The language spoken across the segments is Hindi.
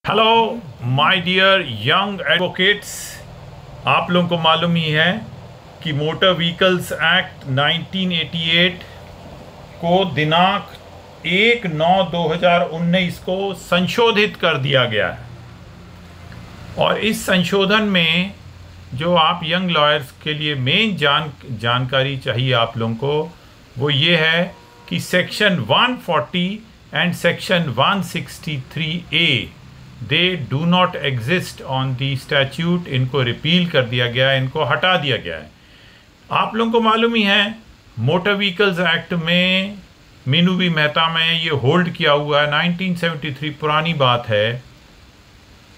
Hello my dear young advocates. आप लोगों को मालूम ही है कि मोटर व्हीकल्स एक्ट 1988 को दिनांक 1/9/2019 को संशोधित कर दिया गया है। और इस संशोधन में जो आप यंग लॉयर्स के लिए मेन जानकारी चाहिए आप लोगों को, वो ये है कि section 140 and section 163A they do not exist on the statute. इनको रिपील कर दिया गया है, इनको हटा दिया गया है। आप लोगों को मालूम ही है मोटर व्हीकल्स एक्ट में मीनू बी मेहता में ये होल्ड किया हुआ है, 1973 पुरानी बात है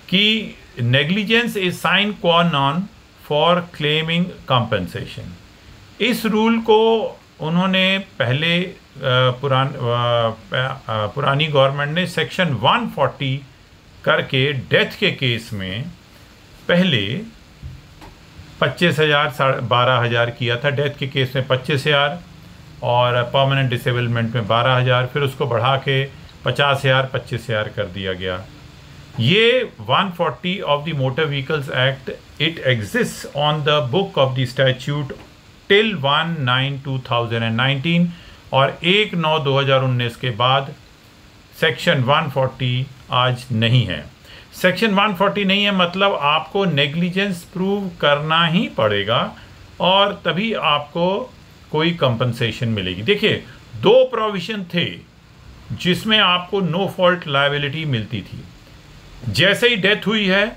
कि नेग्लिजेंस इज साइन क्वा नॉन फॉर क्लेमिंग कंपनसेशन। इस रूल को उन्होंने पहले पुरानी गवर्नमेंट ने सेक्शन 140 करके डेथ के केस में पहले 25,000 12,000 किया था। डेथ के केस में 25,000 और परमानेंट डिसेबलमेंट में 12,000, फिर उसको बढ़ा के 50,000 25,000 कर दिया गया। ये 140 of the motor vehicles act it exist on the book of the statute till 1/9/2019 और 1/9/2019 के बाद सेक्शन 140 आज नहीं है। सेक्शन 140 नहीं है मतलब आपको नेग्लिजेंस प्रूव करना ही पड़ेगा और तभी आपको कोई कंपनसेशन मिलेगी। देखिए, दो प्रोविजन थे जिसमें आपको नो फॉल्ट लायबिलिटी मिलती थी। जैसे ही डेथ हुई है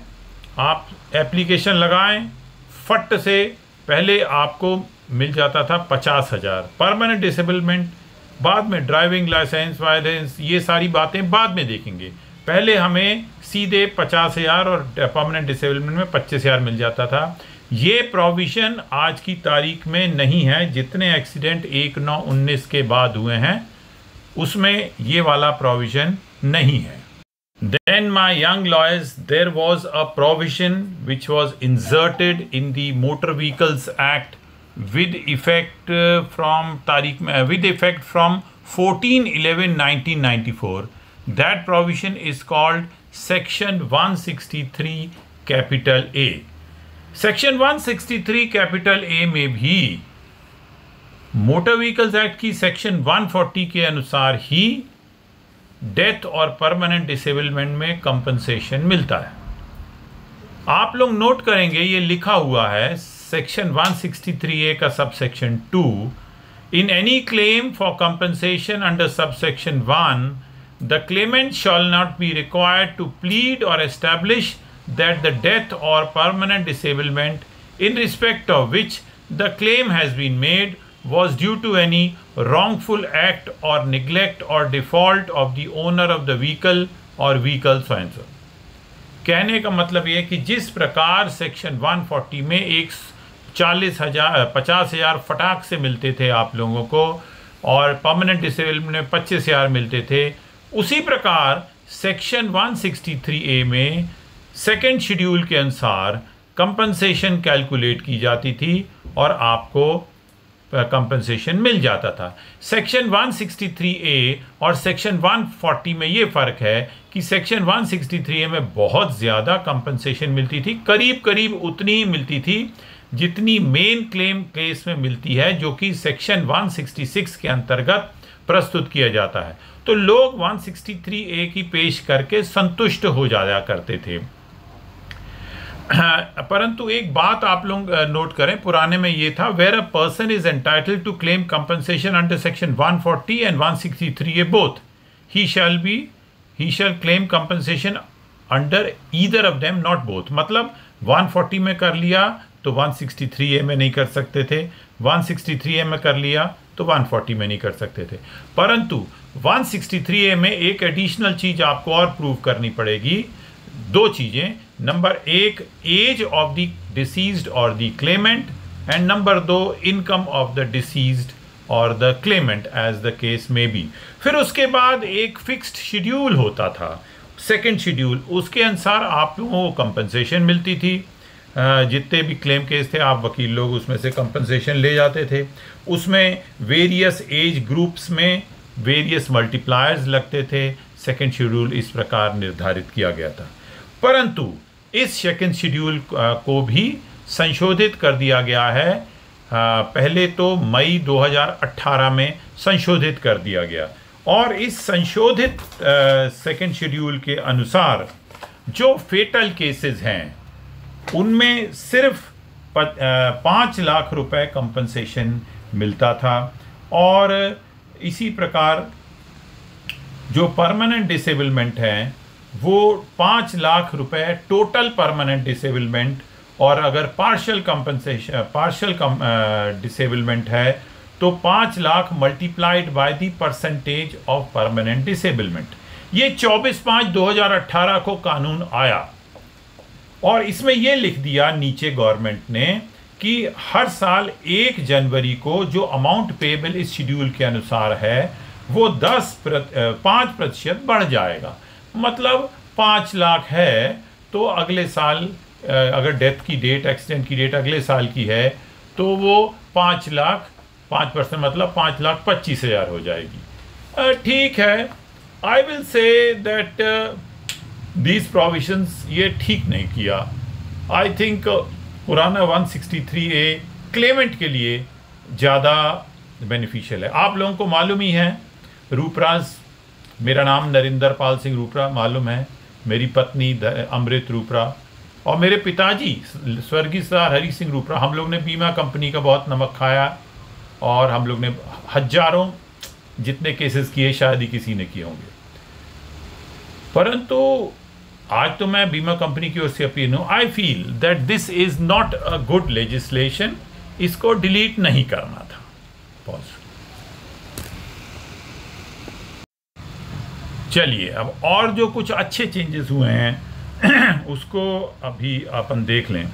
आप एप्लीकेशन लगाएं, फट से पहले आपको मिल जाता था 50,000 परमानेंट डिसेबलमेंट, बाद में ड्राइविंग लाइसेंस वायलेंस, ये सारी बातें बाद में देखेंगे। पहले हमें सीधे 50,000 और परमानेंट डिसेबलमेंट में 25,000 मिल जाता था। ये प्रोविजन आज की तारीख में नहीं है। जितने एक्सीडेंट 1/9/19 के बाद हुए हैं उसमें ये वाला प्रोविजन नहीं है। Then my young lawyers, there was a provision which was inserted in the Motor Vehicles Act with effect from 14/11/1994. That provision is called Section 163 capital A. Section 163 capital A में भी मोटर व्हीकल्स एक्ट की सेक्शन 140 के अनुसार ही डेथ और परमानेंट डिसेबलमेंट में कंपनसेशन मिलता है। आप लोग नोट करेंगे ये लिखा हुआ है सेक्शन 163A का subsection 2, in any claim for compensation under subsection 1 the claimant shall not be required to plead or establish that the death or permanent disablement in respect of which the claim has been made was due to any wrongful act or neglect or default of the owner of the vehicle or vehicle so and so। कहने का मतलब ये कि जिस प्रकार सेक्शन 140 में 50,000 फटाक से मिलते थे आप लोगों को और परमानेंट डिसेबलमेंट में 25,000 मिलते थे, उसी प्रकार सेक्शन 163A में सेकेंड शेड्यूल के अनुसार कंपनसेशन कैलकुलेट की जाती थी और आपको कंपनसेशन मिल जाता था। सेक्शन 163A और सेक्शन 140 में ये फ़र्क है कि सेक्शन 163A में बहुत ज़्यादा कंपनसेशन मिलती थी, करीब करीब उतनी ही मिलती थी जितनी मेन क्लेम केस में मिलती है, जो कि सेक्शन 166 के अंतर्गत प्रस्तुत किया जाता है। तो लोग 163A की पेश करके संतुष्ट हो जाया करते थे। परंतु एक बात आप लोग नोट करें, पुराने में ये था where a person is entitled to claim compensation under section 140 and 163A both, he shall claim compensation under either of them not both. मतलब 140 में कर लिया तो 163A में नहीं कर सकते थे, 163A में कर लिया तो 140 में नहीं कर सकते थे। परंतु 163A में एक एडिशनल चीज आपको और प्रूव करनी पड़ेगी, दो चीजें। Number 1 age of the deceased और the claimant, and number 2 income of the deceased और the claimant age the case में बी। फिर उसके बाद एक फिक्स्ड शेड्यूल होता था, सेकेंड शेड्यूल, उसके अनुसार आप लोगों को कंपनसेशन मिलती थी। जितने भी क्लेम केस थे आप वकील लोग उसमें से कंपनसेशन ले जाते थे। उसमें वेरियस एज ग्रुप्स में वेरियस मल्टीप्लायर्स लगते थे। सेकेंड शेड्यूल इस प्रकार निर्धारित किया गया था। परंतु इस सेकेंड शेड्यूल को भी संशोधित कर दिया गया है। पहले तो मई 2018 में संशोधित कर दिया गया, और इस संशोधित सेकेंड शेड्यूल के अनुसार जो फेटल केसेस हैं उनमें सिर्फ 5 लाख रुपए कंपनसेशन मिलता था, और इसी प्रकार जो परमानेंट डिसेबलमेंट है वो 5 लाख रुपए टोटल परमानेंट डिसेबलमेंट, और अगर पार्शियल डिसेबलमेंट है तो 5 lakh multiplied by the percentage of permanent disablement. ये 24/5/2018 को कानून आया, और इसमें यह लिख दिया नीचे गवर्नमेंट ने कि हर साल 1 जनवरी को जो अमाउंट पेएबल इस शेड्यूल के अनुसार है वो 5% बढ़ जाएगा। मतलब 5 लाख है तो अगले साल अगर डेथ की डेट, एक्सीडेंट की डेट अगले साल की है तो वो 5 लाख 5% मतलब 5,25,000 हो जाएगी। ठीक है, I will say that these provisions ये ठीक नहीं किया। आई थिंक पुराना 163A क्लेमेंट के लिए ज़्यादा बेनिफिशियल है। आप लोगों को मालूम ही है, रूपराज, मेरा नाम नरिंदर पाल सिंह रूपरा मालूम है, मेरी पत्नी अमृत रूपरा और मेरे पिताजी स्वर्गीय सरदार हरि सिंह रूपरा, हम लोग ने बीमा कंपनी का बहुत नमक खाया, और हम लोग ने हजारों जितने केसेस किए शायद ही किसी ने किए होंगे। परंतु आज तो मैं बीमा कंपनी की ओर से अपील हूँ, I feel that this is not a good legislation, इसको डिलीट नहीं करना था। पॉज। चलिए, अब और जो कुछ अच्छे चेंजेस हुए हैं उसको अभी अपन देख लें।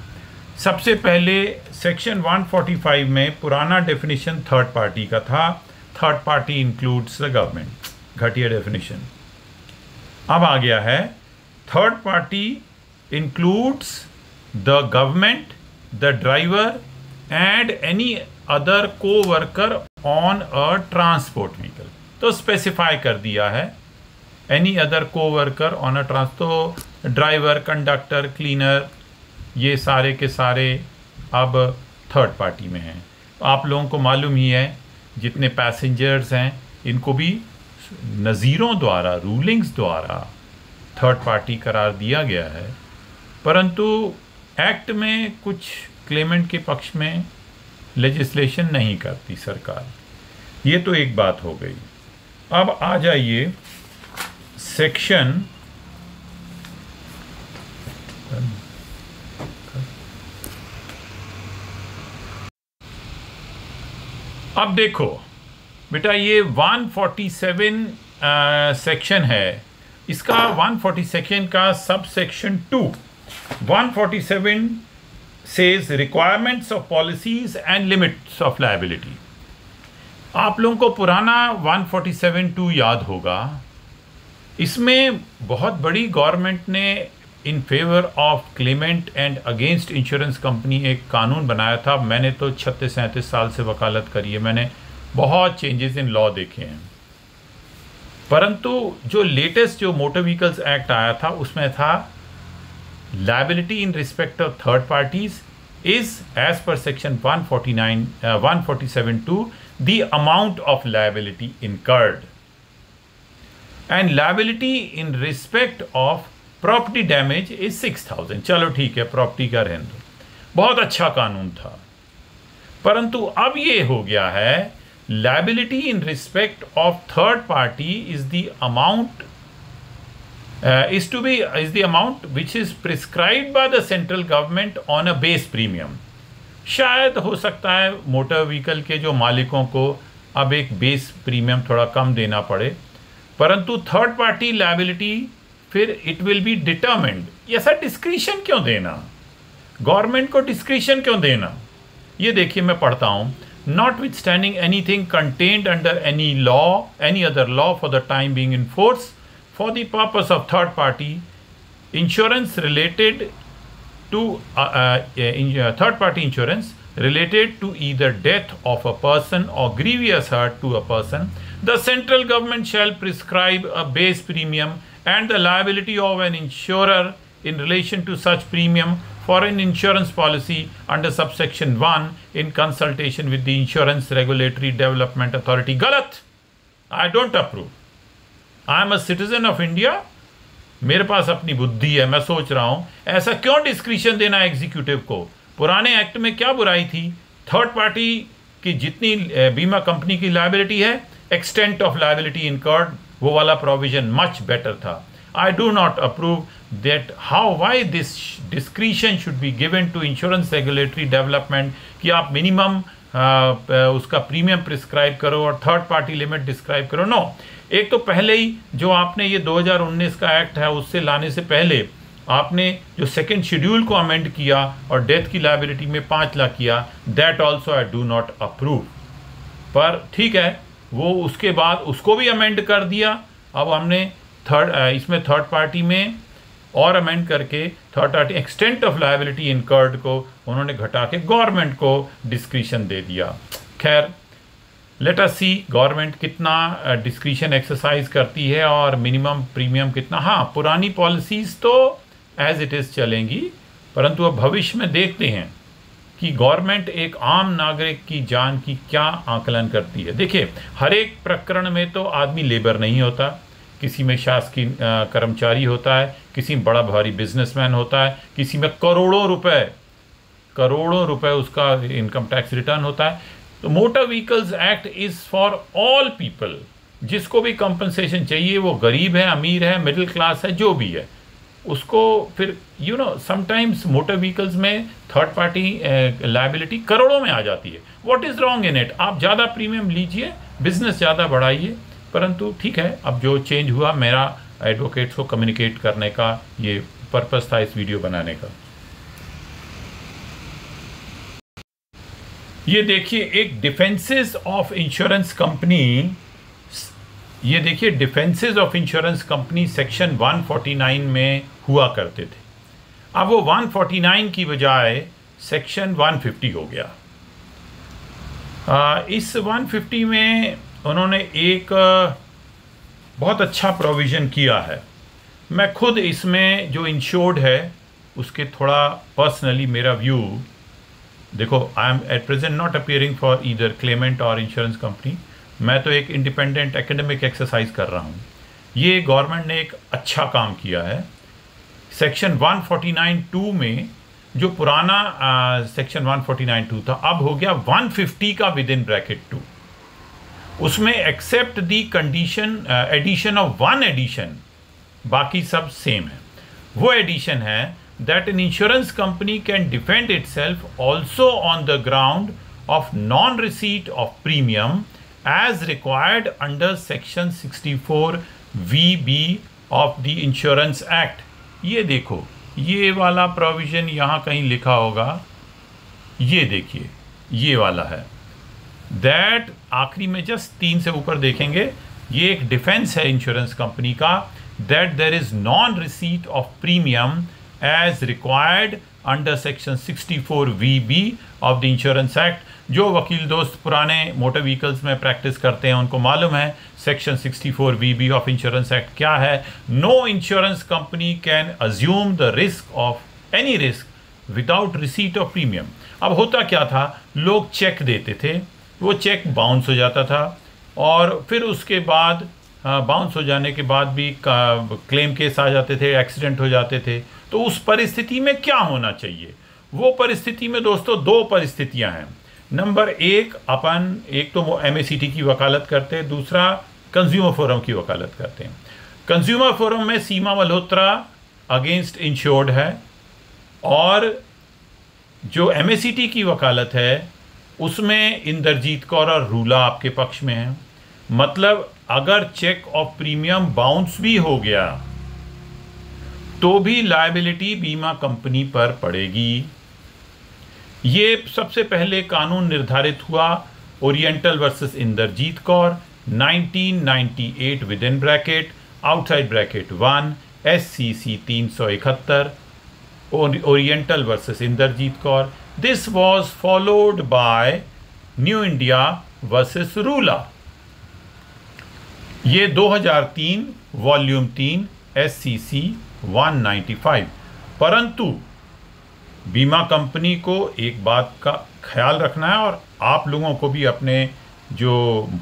सबसे पहले सेक्शन 145 में पुराना डेफिनेशन थर्ड पार्टी का था, third party includes the government, घटिया डेफिनेशन। अब आ गया है third party includes the government, the driver and any other coworker on a transport vehicle. तो स्पेसिफाई कर दिया है any other coworker on a तो ड्राइवर, कंडक्टर, क्लीनर, ये सारे के सारे अब थर्ड पार्टी में हैं। आप लोगों को मालूम ही है जितने पैसेंजर्स हैं इनको भी नज़ीरों द्वारा, रूलिंग्स द्वारा थर्ड पार्टी करार दिया गया है, परंतु एक्ट में कुछ क्लेमेंट के पक्ष में लेजिस्लेशन नहीं करती सरकार। ये तो एक बात हो गई। अब आ जाइए सेक्शन अब देखो बेटा, ये 147 सेक्शन है, इसका 147 का sub section 2 147 says requirements of policies and limits of liability. आप लोगों को पुराना 147(2) याद होगा। इसमें बहुत बड़ी गवर्नमेंट ने इन favour of Clement and against insurance company एक कानून बनाया था। मैंने तो 36-37 साल से वकालत करी है, मैंने बहुत चेंजेस इन लॉ देखे हैं, परंतु जो लेटेस्ट जो मोटर व्हीकल्स एक्ट आया था उसमें था liability in respect of third parties is as per section 147(2) the amount of liability incurred and liability in respect of property damage is 6,000। चलो ठीक है, प्रॉपर्टी का रहने दो, बहुत अच्छा कानून था। परंतु अब ये हो गया है liability in respect of third party is the amount is the amount which is prescribed by the central government on a base premium। शायद हो सकता है मोटर व्हीकल के जो मालिकों को अब एक बेस प्रीमियम थोड़ा कम देना पड़े, परंतु थर्ड पार्टी लायबिलिटी फिर इट विल बी डिटरमिन्ड। ऐसा डिस्क्रिशन क्यों देना, गवर्नमेंट को डिस्क्रिशन क्यों देना? ये देखिए मैं पढ़ता हूँ, not with standing anything contained under any law any other law for the time being in force for the purpose of third party insurance related to third party insurance related to either death of a person or grievous hurt to a person The central government shall prescribe a base premium and the liability of an insurer in relation to such premium for an insurance policy under subsection 1 in consultation with the Insurance Regulatory Development Authority. गलत. I don't approve. I am a citizen of India. मेरे पास अपनी बुद्धि है, मैं सोच रहा हूं ऐसा क्यों डिस्क्रिशन देना एग्जीक्यूटिव को. पुराने एक्ट में क्या बुराई थी? थर्ड पार्टी की जितनी बीमा कंपनी की लायबिलिटी है, एक्सटेंट ऑफ लायबिलिटी इनकर्ड, वो वाला प्रोविजन मच बेटर था. I do not approve that why this discretion should be given to insurance regulatory development कि आप मिनिमम उसका प्रीमियम प्रिस्क्राइब करो और थर्ड पार्टी लिमिट डिस्क्राइब करो. नो, एक तो पहले ही जो आपने ये 2019 का एक्ट है उससे लाने से पहले आपने जो सेकेंड शेड्यूल को अमेंड किया और डेथ की लायबिलिटी में 5 लाख किया, that also I do not approve. पर ठीक है, वो उसके बाद उसको भी अमेंड कर दिया. अब हमने इसमें थर्ड पार्टी में और अमेंड करके third party extent of liability incurred को उन्होंने घटा के गवर्नमेंट को डिस्क्रिशन दे दिया. खैर, लेट अस सी गवर्नमेंट कितना डिस्क्रिशन एक्सरसाइज करती है और मिनिमम प्रीमियम कितना. हाँ, पुरानी पॉलिसीज़ तो एज इट इज़ चलेंगी, परंतु अब भविष्य में देखते हैं कि गवर्नमेंट एक आम नागरिक की जान की क्या आकलन करती है. देखिए, हर एक प्रकरण में तो आदमी लेबर नहीं होता, किसी में शासकीय कर्मचारी होता है, किसी में बड़ा भारी बिजनेसमैन होता है, किसी में करोड़ों रुपए उसका इनकम टैक्स रिटर्न होता है. तो motor vehicles act is for all people. जिसको भी कंपनसेशन चाहिए, वो गरीब है, अमीर है, मिडिल क्लास है, जो भी है, उसको फिर समटाइम्स मोटर व्हीकल्स में थर्ड पार्टी लायबिलिटी करोड़ों में आ जाती है. What is wrong in it? आप ज़्यादा प्रीमियम लीजिए, बिजनेस ज़्यादा बढ़ाइए, परंतु ठीक है, अब जो चेंज हुआ, मेरा एडवोकेट्स को कम्युनिकेट करने का ये पर्पस था इस वीडियो बनाने का. ये देखिए, एक डिफेंसेस ऑफ इंश्योरेंस कंपनी, ये देखिए defences of insurance company section 149 में हुआ करते थे. अब वो 149 की बजाय सेक्शन 150 हो गया. इस 150 में उन्होंने एक बहुत अच्छा प्रोविज़न किया है. मैं खुद इसमें जो इंश्योर्ड है उसके थोड़ा पर्सनली मेरा व्यू, देखो, I am at present not appearing for either Clement और इंश्योरेंस कंपनी. मैं तो एक इंडिपेंडेंट एकेडमिक एक्सरसाइज कर रहा हूँ. ये गवर्नमेंट ने एक अच्छा काम किया है. सेक्शन 149(2) में जो पुराना सेक्शन 149(2) था, अब हो गया 150 का विद इन ब्रैकेट 2. उसमें except the condition addition of 1 addition, बाकी सब सेम है. वो एडिशन है that an insurance company can defend itself also on the ground of non-receipt of premium as required under section 64 VB of the Insurance Act. ये देखो, ये वाला प्रोविज़न यहाँ कहीं लिखा होगा, ये देखिए, ये वाला है. दैट आखिरी में जस्ट 3 से ऊपर देखेंगे, ये एक डिफेंस है इंश्योरेंस कंपनी का, that there is non receipt of premium as required under section 64 VB of the Insurance Act. जो वकील दोस्त पुराने मोटर व्हीकल्स में प्रैक्टिस करते हैं उनको मालूम है section 64 VB of insurance act क्या है. No insurance company can assume the risk of any risk without receipt of premium. अब होता क्या था, लोग चेक देते थे, वो चेक बाउंस हो जाता था और फिर उसके बाद बाउंस हो जाने के बाद भी क्लेम केस आ जाते थे, एक्सीडेंट हो जाते थे. तो उस परिस्थिति में क्या होना चाहिए? वो परिस्थिति में दोस्तों 2 परिस्थितियां हैं. नंबर 1, एक तो वो MACT की वकालत करते हैं, दूसरा कंज्यूमर फोरम की वकालत करते हैं. कंज्यूमर फोरम में सीमा मल्होत्रा अगेंस्ट इंश्योर्ड है और जो MACT की वकालत है उसमें इंद्रजीत कौर और रूला आपके पक्ष में है. मतलब अगर चेक ऑफ प्रीमियम बाउंस भी हो गया तो भी लायबिलिटी बीमा कंपनी पर पड़ेगी. ये सबसे पहले कानून निर्धारित हुआ Oriental versus Indrajit Kaur 1998 with in bracket outside bracket 1 SCC 371 Oriental versus Indrajit Kaur. This was followed by New India versus रूला. ये 2003 वॉल्यूम 3 SCC 195। परंतु बीमा कंपनी को एक बात का ख्याल रखना है, और आप लोगों को भी अपने जो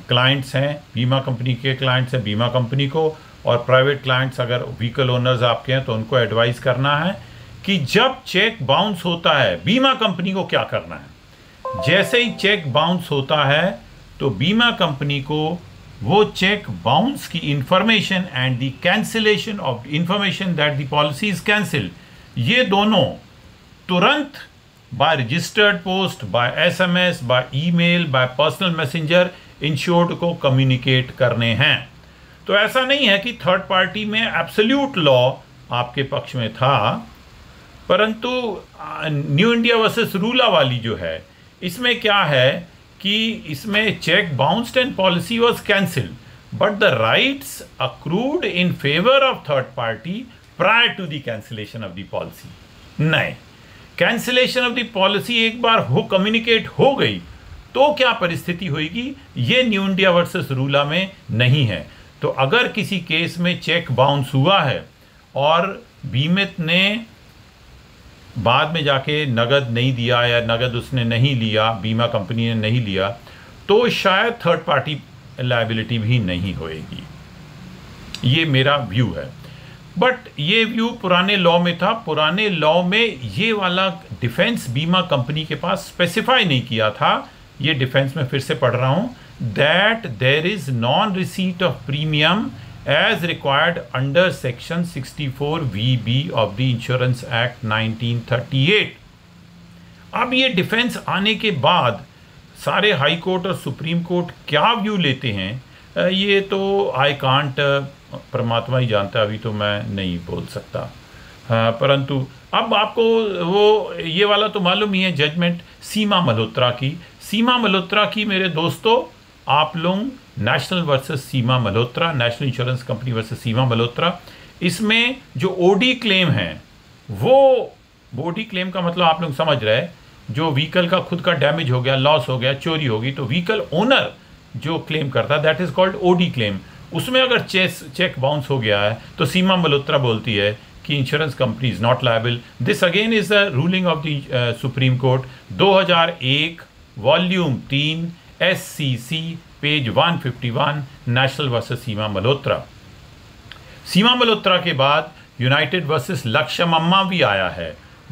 क्लाइंट्स हैं, बीमा कंपनी के क्लाइंट्स हैं, बीमा कंपनी को, और प्राइवेट क्लाइंट्स अगर व्हीकल ओनर्स आपके हैं तो उनको एडवाइस करना है कि जब चेक बाउंस होता है बीमा कंपनी को क्या करना है। जैसे ही चेक बाउंस होता है तो बीमा कंपनी को वो चेक बाउंस की information and the cancellation of information that the policy is cancel, ये दोनों तुरंत by registered post, by SMS, by email, by personal messenger insured को कम्युनिकेट करने हैं। तो ऐसा नहीं है कि थर्ड पार्टी में एब्सोल्यूट लॉ आपके पक्ष में था, परंतु न्यू इंडिया वर्सेस रूला वाली जो है, इसमें क्या है कि इसमें cheque bounced and policy was cancelled, but the rights accrued in favour of third party prior to the cancellation of the policy. नहीं, कैंसिलेशन ऑफ द पॉलिसी एक बार हो कम्युनिकेट हो गई तो क्या परिस्थिति होगी, ये न्यू इंडिया वर्सेस रूला में नहीं है। तो अगर किसी केस में चेक बाउंस हुआ है और बीमित ने बाद में जाके नगद नहीं दिया या नगद उसने नहीं लिया, बीमा कंपनी ने नहीं लिया, तो शायद थर्ड पार्टी लायबिलिटी भी नहीं होएगी। ये मेरा व्यू है। बट ये व्यू पुराने लॉ में था। पुराने लॉ में ये वाला डिफेंस बीमा कंपनी के पास स्पेसिफाई नहीं किया था। ये डिफेंस में फिर से पढ़ रहा हूँ, that there is non receipt of premium as required under section 64VB of the Insurance Act 1938। अब ये डिफेंस आने के बाद सारे हाई कोर्ट और सुप्रीम कोर्ट क्या व्यू लेते हैं, ये तो आई कांट, परमात्मा ही जानता है, अभी तो मैं नहीं बोल सकता। परंतु अब आपको वो ये वाला तो मालूम ही है, जजमेंट सीमा मल्होत्रा की। सीमा मल्होत्रा की मेरे दोस्तों, आप लोग national versus Seema Malhotra, national insurance company versus Seema Malhotra, इसमें जो ओडी क्लेम है, वो ओडी क्लेम का मतलब आप लोग समझ रहे हैं, जो व्हीकल का खुद का डैमेज हो गया, लॉस हो गया, चोरी होगी, तो व्हीकल ओनर जो क्लेम करता है that is called OD claim. उसमें अगर चेक बाउंस हो गया है तो सीमा मल्होत्रा बोलती है कि insurance company is not liable. This again is the ruling of the Supreme Court 2001 volume 3 SCC page 151, national versus Seema Malhotra. Seema Malhotra के बाद यूनाइटेड वर्सेस लक्ष्मम्मा भी आया है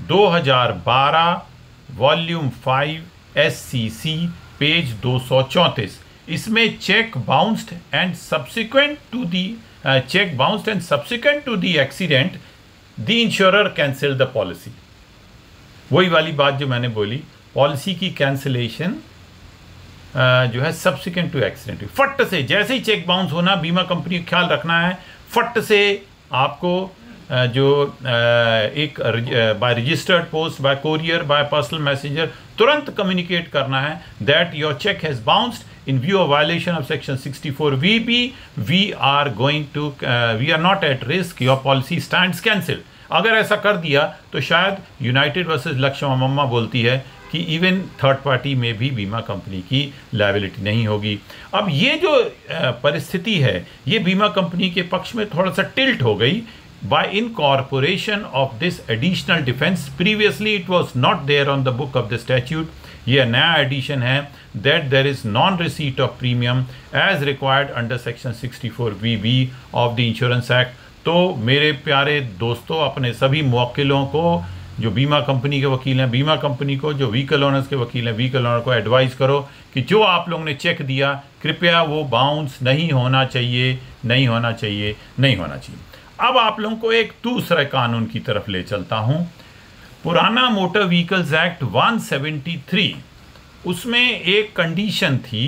2012 वॉल्यूम 5 SCC पेज 234। इसमें cheque bounced and subsequent to the accident the insurer cancel the policy. वही वाली बात जो मैंने बोली, पॉलिसी की कैंसिलेशन जो है सब्सिक्वेंट टू एक्सीडेंट, फट से जैसे ही चेक बाउंस होना, बीमा कंपनी को ख्याल रखना है, फट से आपको जो एक by registered post, by courier, by personal messenger तुरंत कम्युनिकेट करना है that your cheque has bounced in view of violation of section 64VB, we are not at risk, your policy stands cancel. अगर ऐसा कर दिया तो शायद यूनाइटेड वर्सेस लक्ष्मम्मा बोलती है कि इवन थर्ड पार्टी में भी बीमा कंपनी की लायबिलिटी नहीं होगी। अब ये जो परिस्थिति है, ये बीमा कंपनी के पक्ष में थोड़ा सा टिल्ट हो गई by incorporation of this additional defense. Previously it was not there on the book of the statute. ये नया एडिशन है that there is non receipt of premium as required under section 64VB of the Insurance Act। तो मेरे प्यारे दोस्तों, अपने सभी मुवक्किलों को, जो बीमा कंपनी के वकील हैं, बीमा कंपनी को, जो व्हीकल ओनर्स के वकील हैं, व्हीकल ओनर को एडवाइस करो कि जो आप लोगों ने चेक दिया, कृपया वो बाउंस नहीं होना चाहिए, नहीं होना चाहिए, नहीं होना चाहिए। अब आप लोगों को एक दूसरे कानून की तरफ ले चलता हूं। पुराना मोटर व्हीकल्स एक्ट 173, उसमें एक कंडीशन थी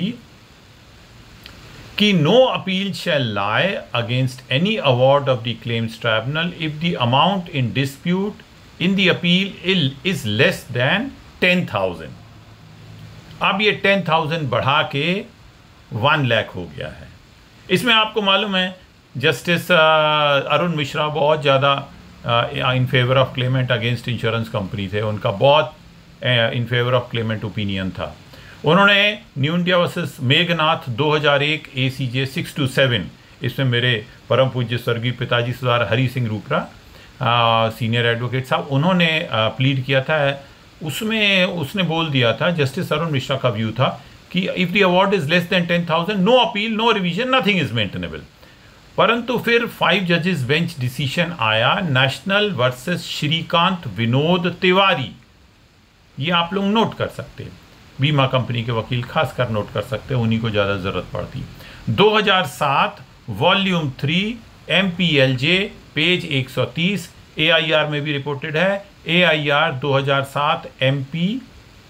कि no appeal shall lie against any award of the claims tribunal if the amount in dispute in the appeal is less than 10,000। अब ये 10,000 बढ़ा के 1 लाख हो गया है। इसमें आपको मालूम है जस्टिस अरुण मिश्रा बहुत ज़्यादा इन favour of Clement against insurance company थे, उनका बहुत इन फेवर ऑफ क्लेमेंट ओपिनियन था। उन्होंने new India versus Meghnath 2001 ACJ 627 इसमें मेरे परम पूज्य स्वर्गीय पिताजी सरदार हरि सिंह रूपरा सीनियर एडवोकेट साहब, उन्होंने प्लीड किया था। उसमें उसने बोल दिया था, जस्टिस अरुण मिश्रा का व्यू था कि if the award is less than 10,000, no appeal, no revision, nothing is maintainable. परंतु फिर 5 जजेस बेंच डिसीजन आया, नेशनल वर्सेस श्रीकांत विनोद तिवारी। ये आप लोग नोट कर सकते हैं, बीमा कंपनी के वकील खासकर नोट कर सकते हैं, उन्हीं को ज़्यादा ज़रूरत पड़ती। 2007 वॉल्यूम 3 MPLJ पेज 130, AIR में भी रिपोर्टेड है। AIR 2007 MP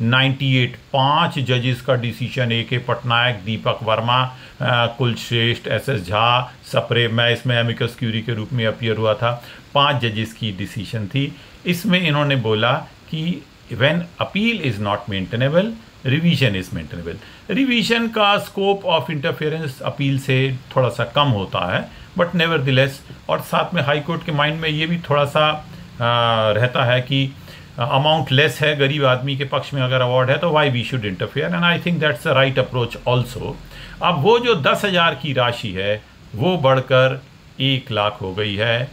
98, 5 जजेस का decision, AK Patnaik, Deepak Verma, Kulshreshtha, SS Jha, Sapre, मैं इसमें एमिकस क्यूरी के रूप में अपीयर हुआ था। 5 जजेस की डिसीजन थी। इसमें इन्होंने बोला कि when appeal is not maintainable, revision is maintainable. Revision का स्कोप ऑफ इंटरफेरेंस अपील से थोड़ा सा कम होता है, बट नेवरदिलेस, और साथ में हाई कोर्ट के माइंड में ये भी थोड़ा सा रहता है कि अमाउंट लेस है, गरीब आदमी के पक्ष में अगर अवार्ड है तो why we should interfere, and I think that's a right approach also. अब वो जो 10,000 की राशि है वो बढ़कर 1 लाख हो गई है।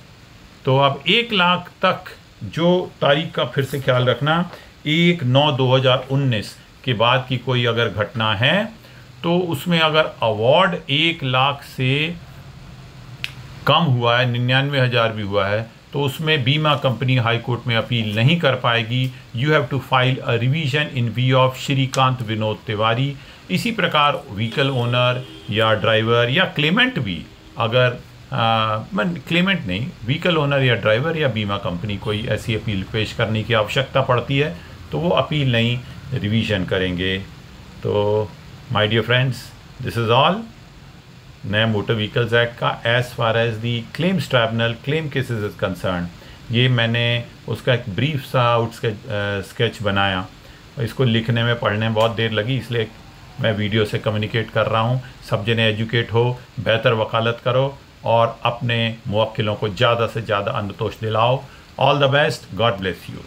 तो अब 1 लाख तक जो तारीख का फिर से ख्याल रखना, 1/9/2019 के बाद की कोई अगर घटना है तो उसमें अगर अवार्ड 1 लाख से कम हुआ है, 99,000 भी हुआ है, तो उसमें बीमा कंपनी हाई कोर्ट में अपील नहीं कर पाएगी। You have to file a revision in view of Shrikant Vinod Tiwari. इसी प्रकार व्हीकल ओनर या ड्राइवर या क्लेमेंट भी, अगर क्लेमेंट नहीं, व्हीकल ओनर या ड्राइवर या बीमा कंपनी कोई ऐसी अपील पेश करने की आवश्यकता पड़ती है तो वो अपील नहीं, रिवीजन करेंगे। तो my dear friends, this is all नया मोटर व्हीकल्स एक्ट का as far as the claims tribunal claim cases is concern. ये मैंने उसका एक ब्रीफ सा आउट स्केच बनाया, इसको लिखने में पढ़ने में बहुत देर लगी, इसलिए मैं वीडियो से कम्युनिकेट कर रहा हूँ। सब जने एजुकेट हो, बेहतर वकालत करो और अपने मुवक्किलों को ज़्यादा से ज़्यादा अनुतोष दिलाओ। All the best, God bless you.